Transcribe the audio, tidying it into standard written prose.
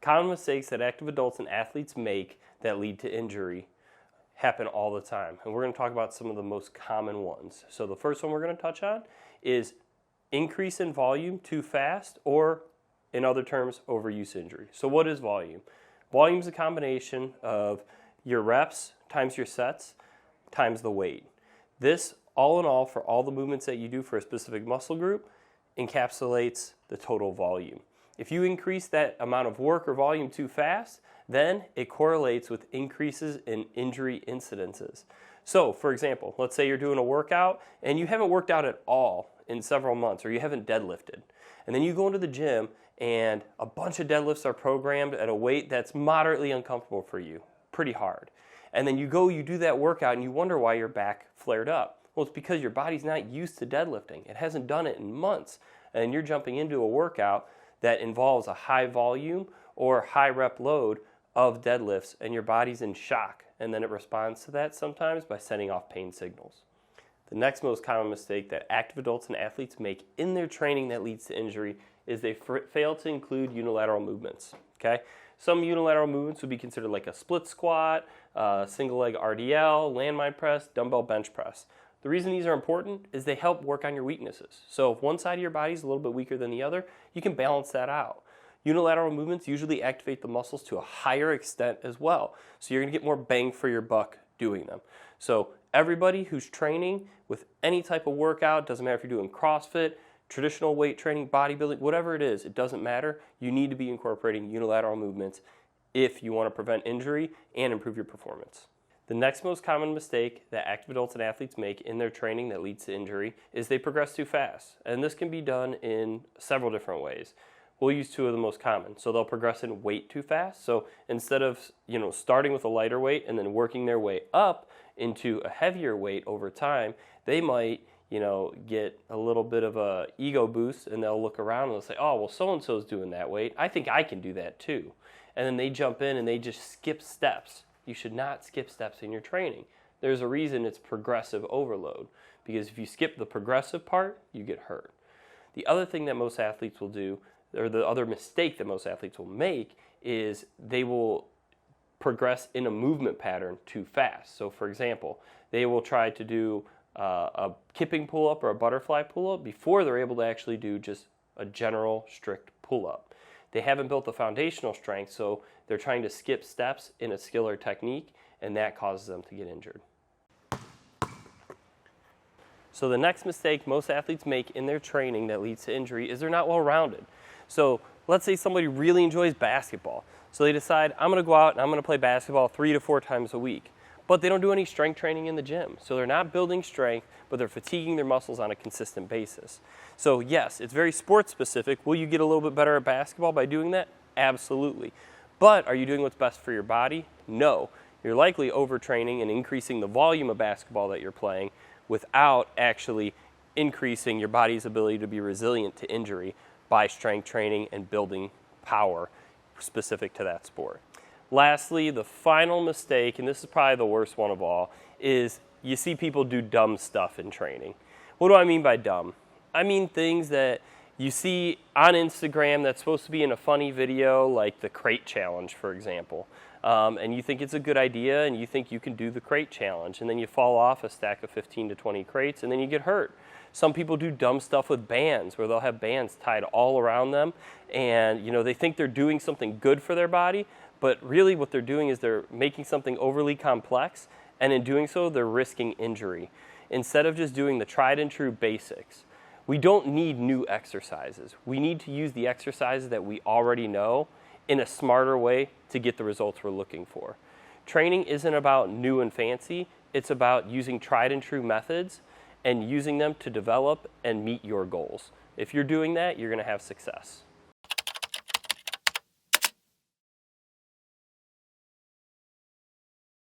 Common mistakes that active adults and athletes make that lead to injury happen all the time. And we're going to talk about some of the most common ones. So the first one we're going to touch on is increase in volume too fast, or in other terms, overuse injury. So what is volume? Volume is a combination of your reps times your sets times the weight. This, all in all, for all the movements that you do for a specific muscle group, encapsulates the total volume. If you increase that amount of work or volume too fast, then it correlates with increases in injury incidences. So, for example, let's say you're doing a workout and you haven't worked out at all in several months, or you haven't deadlifted. And then you go into the gym and a bunch of deadlifts are programmed at a weight that's moderately uncomfortable for you, pretty hard. And then you do that workout and you wonder why your back flared up. Well, it's because your body's not used to deadlifting. It hasn't done it in months. And you're jumping into a workout that involves a high volume or high rep load of deadlifts, and your body's in shock. And then it responds to that sometimes by sending off pain signals. The next most common mistake that active adults and athletes make in their training that leads to injury is they fail to include unilateral movements. Okay? Some unilateral movements would be considered like a split squat, single leg RDL, landmine press, dumbbell bench press. The reason these are important is they help work on your weaknesses. So if one side of your body is a little bit weaker than the other, you can balance that out. Unilateral movements usually activate the muscles to a higher extent as well. So you're going to get more bang for your buck doing them. So everybody who's training with any type of workout, doesn't matter if you're doing CrossFit, traditional weight training, bodybuilding, whatever it is, it doesn't matter. You need to be incorporating unilateral movements if you want to prevent injury and improve your performance. The next most common mistake that active adults and athletes make in their training that leads to injury is they progress too fast. And this can be done in several different ways. We'll use two of the most common. So they'll progress in weight too fast. So instead of starting with a lighter weight and then working their way up into a heavier weight over time, they might get a little bit of a ego boost, and they'll look around and they'll say, oh, well, so-and-so's doing that weight. I think I can do that too. And then they jump in and they just skip steps. You should not skip steps in your training. There's a reason it's progressive overload, because if you skip the progressive part, you get hurt. The other thing that most athletes will do, or the other mistake that most athletes will make, is they will progress in a movement pattern too fast. So for example, they will try to do a kipping pull-up or a butterfly pull-up before they're able to actually do just a general strict pull-up. They haven't built the foundational strength, so they're trying to skip steps in a skill or technique, and that causes them to get injured. So the next mistake most athletes make in their training that leads to injury is they're not well-rounded. So let's say somebody really enjoys basketball. So they decide, I'm going to go out and I'm going to play basketball 3 to 4 times a week. But they don't do any strength training in the gym. So they're not building strength, but they're fatiguing their muscles on a consistent basis. So yes, it's very sports specific. Will you get a little bit better at basketball by doing that? Absolutely. But are you doing what's best for your body? No. You're likely overtraining and increasing the volume of basketball that you're playing without actually increasing your body's ability to be resilient to injury by strength training and building power specific to that sport. Lastly, the final mistake, and this is probably the worst one of all, is you see people do dumb stuff in training. What do I mean by dumb? I mean things that you see on Instagram that's supposed to be in a funny video, like the crate challenge, for example. And you think it's a good idea, and you think you can do the crate challenge, and then you fall off a stack of 15 to 20 crates, and then you get hurt. Some people do dumb stuff with bands, where they'll have bands tied all around them, and they think they're doing something good for their body, but really what they're doing is they're making something overly complex, and in doing so, they're risking injury. Instead of just doing the tried and true basics, we don't need new exercises. We need to use the exercises that we already know in a smarter way to get the results we're looking for. Training isn't about new and fancy. It's about using tried and true methods and using them to develop and meet your goals. If you're doing that, you're going to have success.